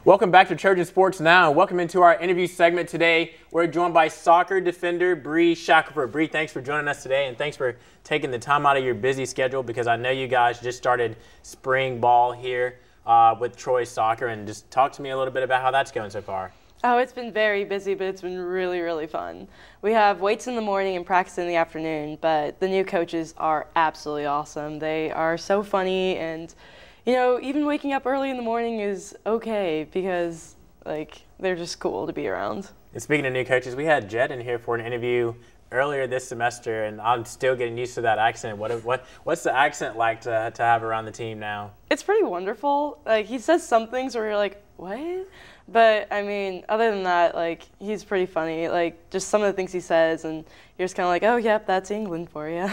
Welcome back to Trojan Sports Now. Welcome into our interview segment today. We're joined by soccer defender Bri Shackelford. Bri, thanks for joining us today, and thanks for taking the time out of your busy schedule, because I know you guys just started spring ball here with Troy Soccer, and just talk to me a little bit about how that's going so far. Oh, it's been very busy, but it's been really, really fun. We have weights in the morning and practice in the afternoon, but the new coaches are absolutely awesome. They are so funny, and you know, even waking up early in the morning is okay because, like, they're just cool to be around. And speaking of new coaches, we had Jed in here for an interview earlier this semester, and I'm still getting used to that accent. What's the accent like to have around the team now? It's pretty wonderful. Like, he says some things where you're like, what? But, I mean, other than that, like, he's pretty funny. Like, just some of the things he says, and you're just kind of like, oh, yep, that's England for you.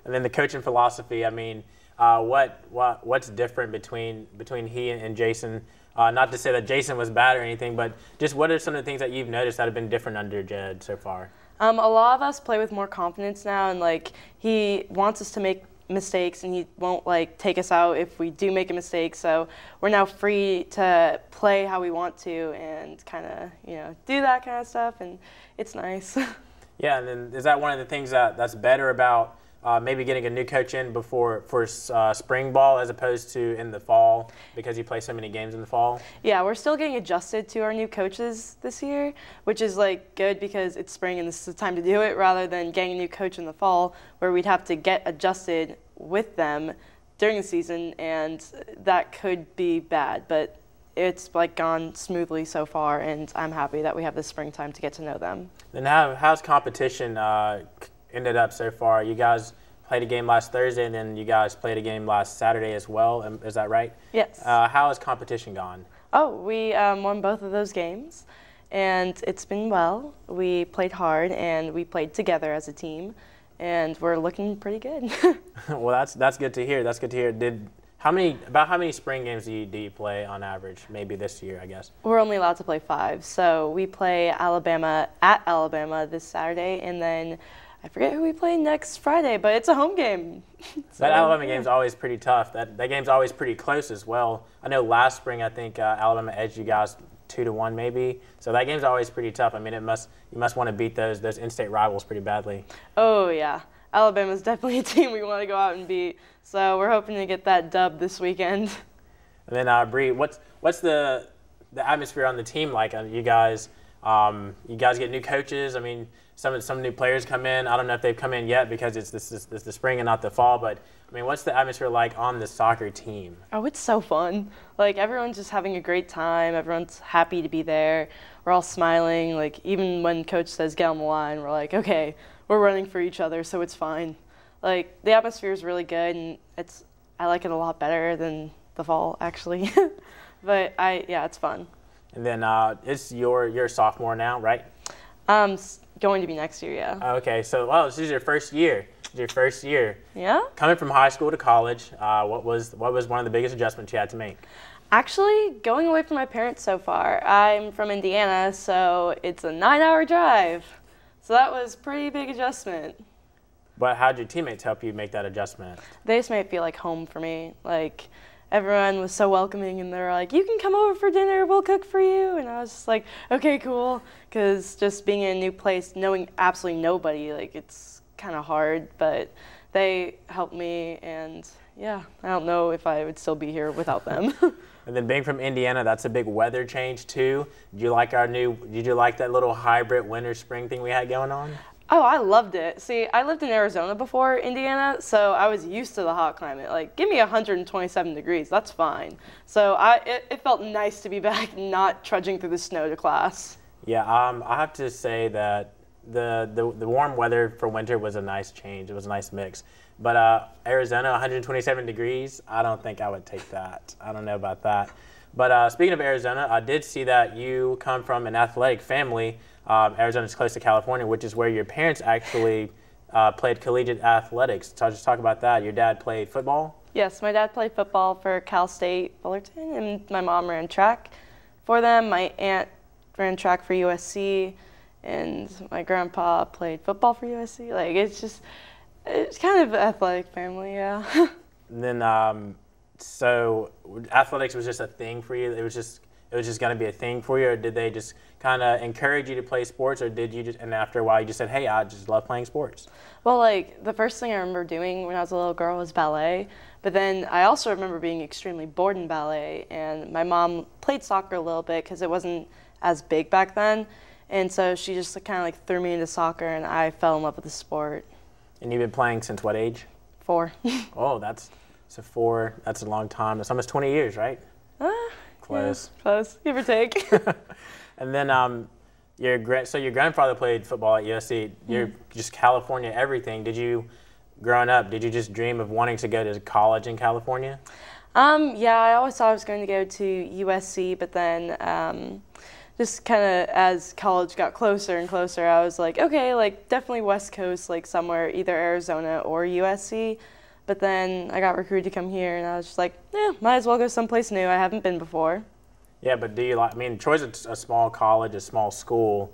And then the coaching philosophy, I mean, what's different between he and Jason? Not to say that Jason was bad or anything, but just what are some of the things that you've noticed that have been different under Jed so far? A lot of us play with more confidence now, and like he wants us to make mistakes, and he won't like take us out if we do make a mistake. So we're now free to play how we want to and kind of do that kind of stuff, and it's nice. Yeah, and then is that one of the things that's better about maybe getting a new coach in for spring ball as opposed to in the fall, because you play so many games in the fall? Yeah, we're still getting adjusted to our new coaches this year, which is like good because it's spring and this is the time to do it, rather than getting a new coach in the fall where we'd have to get adjusted with them during the season, and that could be bad. But it's like gone smoothly so far, and I'm happy that we have this springtime to get to know them. Then how's competition ended up so far? You guys played a game last Thursday, and then you guys played a game last Saturday as well. Is that right? Yes. How has competition gone? Oh, we won both of those games, and it's been well. We played hard, and we played together as a team, and we're looking pretty good. Well, that's good to hear. That's good to hear. How many spring games do you play on average? Maybe this year, I guess. We're only allowed to play 5, so we play Alabama at Alabama this Saturday, and then I forget who we play next Friday, but it's a home game. So, that Alabama game's always pretty tough. That game's always pretty close as well. I know last spring I think Alabama edged you guys 2-1 maybe. So that game's always pretty tough. I mean, you must want to beat those in-state rivals pretty badly. Oh yeah, Alabama's definitely a team we want to go out and beat. So we're hoping to get that dub this weekend. And then Bri, what's the atmosphere on the team like? You guys get new coaches. I mean, some new players come in. I don't know if they've come in yet because it's the spring and not the fall. But I mean, what's the atmosphere like on the soccer team? Oh, it's so fun. Like, everyone's just having a great time. Everyone's happy to be there. We're all smiling. Like, even when coach says get on the line, we're like, okay, we're running for each other, so it's fine. Like, the atmosphere is really good, and I like it a lot better than the fall actually. But yeah, it's fun. And then it's you're a sophomore now, right? Going to be next year, yeah. Okay, so this is your first year. Your first year. Yeah. Coming from high school to college, what was one of the biggest adjustments you had to make? Actually, going away from my parents so far. I'm from Indiana, so it's a 9-hour drive. So that was a pretty big adjustment. But how did your teammates help you make that adjustment? They just made it feel like home for me. Like, everyone was so welcoming, and they were like, you can come over for dinner, we'll cook for you. And I was just like, okay, cool. Because just being in a new place, knowing absolutely nobody, like, it's kind of hard. But they helped me, and yeah, I don't know if I would still be here without them. And then being from Indiana, that's a big weather change too. Did you like that little hybrid winter-spring thing we had going on? Oh, I loved it. See, I lived in Arizona before Indiana, so I was used to the hot climate. Like, give me 127 degrees, that's fine. So it felt nice to be back, not trudging through the snow to class. Yeah, I have to say that the warm weather for winter was a nice change. It was a nice mix. But Arizona, 127 degrees, I don't think I would take that. I don't know about that. But speaking of Arizona, I did see that you come from an athletic family. Arizona's close to California, which is where your parents actually played collegiate athletics. So I'll just talk about that. Your dad played football? Yes, my dad played football for Cal State Fullerton, and my mom ran track for them. My aunt ran track for USC, and my grandpa played football for USC. Like, it's kind of an athletic family, yeah. And then, so athletics was just a thing for you? It was just it was just going to be a thing for you, or did they just kind of encourage you to play sports, or did you just, and after a while you just said, hey, I just love playing sports? Well, like, the first thing I remember doing when I was a little girl was ballet, but then I also remember being extremely bored in ballet, and my mom played soccer a little bit because it wasn't as big back then, and so she just kind of like threw me into soccer, and I fell in love with the sport. And you've been playing since what age? 4. Oh, that's a long time. That's almost 20 years, right? Close. Yeah, close, give or take. And then your grandfather played football at USC. You're just California everything. Growing up, did you just dream of wanting to go to college in California? Yeah, I always thought I was going to go to USC, but then just kind of as college got closer and closer, I was like, okay, like definitely West Coast, like somewhere, either Arizona or USC. But then I got recruited to come here, and I was just like, yeah, might as well go someplace new. I haven't been before. Yeah, but do you like? I mean, Troy's a small college, a small school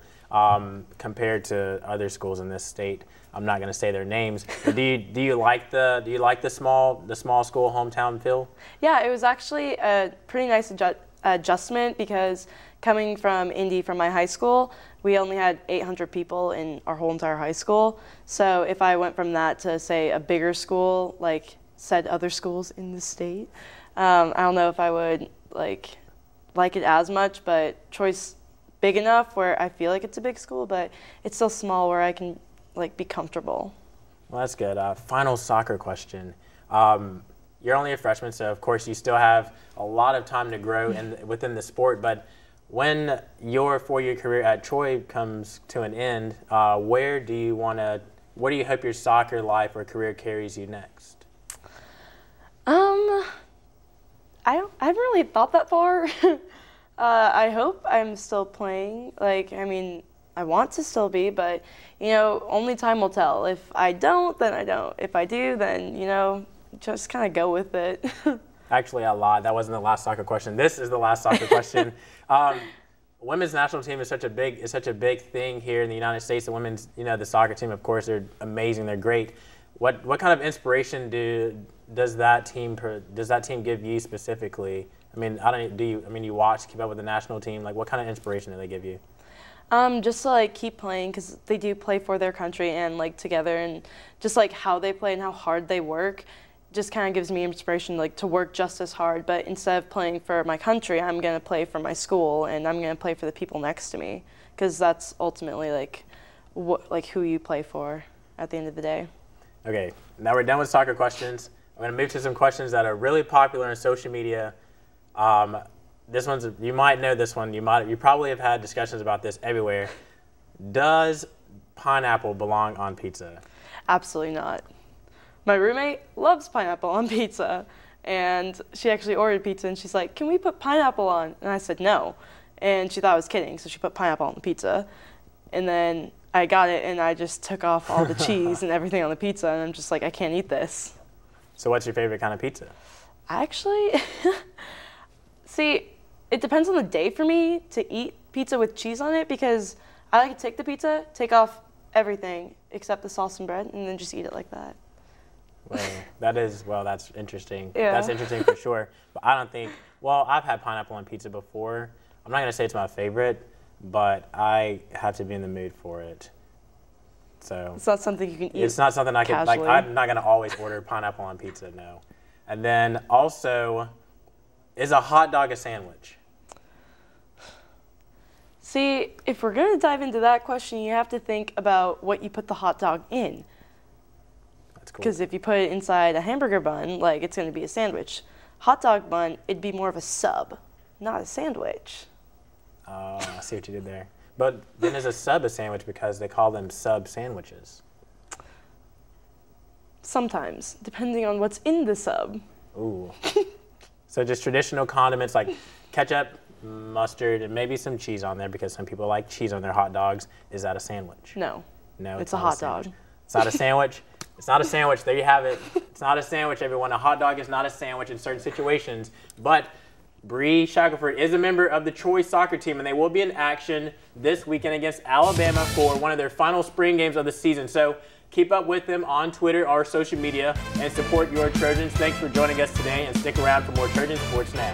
compared to other schools in this state. I'm not going to say their names. But do you like the small school hometown feel? Yeah, it was actually a pretty nice adjustment because coming from Indy from my high school, we only had 800 people in our whole entire high school. So if I went from that to, say, a bigger school, like said other schools in the state, I don't know if I would like it as much, but Troy's big enough where I feel like it's a big school, but it's still small where I can like be comfortable. Well, that's good. Final soccer question. You're only a freshman, so of course you still have a lot of time to grow within the sport, but when your 4-year career at Troy comes to an end, where do you hope your soccer life or career carries you next? I haven't really thought that far. I hope I'm still playing. Like, I mean, I want to still be, but, you know, only time will tell. If I don't, then I don't. If I do, then, you know, just kind of go with it. Actually, I lied. That wasn't the last soccer question. This is the last soccer question. Women's national team is such a big thing here in the United States. The women's, the soccer team, of course, they're amazing. They're great. What kind of inspiration does that team give you specifically? I mean, you watch, keep up with the national team? Like, what kind of inspiration do they give you? Just to like keep playing, because they do play for their country and like together, and just like how they play and how hard they work just kind of gives me inspiration, like to work just as hard, but instead of playing for my country, I'm going to play for my school, and I'm going to play for the people next to me, because that's ultimately like who you play for at the end of the day. Okay, now we're done with soccer questions. I'm going to move to some questions that are really popular on social media. This one's, you might know this one. You probably have had discussions about this everywhere. Does pineapple belong on pizza? Absolutely not. My roommate loves pineapple on pizza, and she actually ordered pizza, and she's like, can we put pineapple on? And I said no, and she thought I was kidding, so she put pineapple on the pizza. And then I got it, and I just took off all the cheese and everything on the pizza, and I'm just like, I can't eat this. So what's your favorite kind of pizza? Actually, see, it depends on the day for me to eat pizza with cheese on it, because I like to take the pizza, take off everything except the sauce and bread, and then just eat it like that. Well, that's interesting. Yeah. That's interesting for sure. But I don't think, I've had pineapple on pizza before. I'm not going to say it's my favorite, but I have to be in the mood for it. So it's not something you can eat. It's not something I can, like, I'm not going to always order pineapple on pizza, no. And then also, is a hot dog a sandwich? See, if we're going to dive into that question, you have to think about what you put the hot dog in. Because if you put it inside a hamburger bun, like, it's going to be a sandwich. Hot dog bun, it'd be more of a sub, not a sandwich. Oh, I see what you did there. But then is a sub a sandwich because they call them sub sandwiches? Sometimes, depending on what's in the sub. Ooh. So just traditional condiments like ketchup, mustard, and maybe some cheese on there, because some people like cheese on their hot dogs. Is that a sandwich? No. No, it's a hot dog. It's not a sandwich. It's not a sandwich. There you have it. It's not a sandwich, everyone. A hot dog is not a sandwich in certain situations. But Bri Shackelford is a member of the Troy soccer team, and they will be in action this weekend against Alabama for one of their final spring games of the season. So keep up with them on Twitter or social media and support your Trojans. Thanks for joining us today, and stick around for more Trojan Sports Now.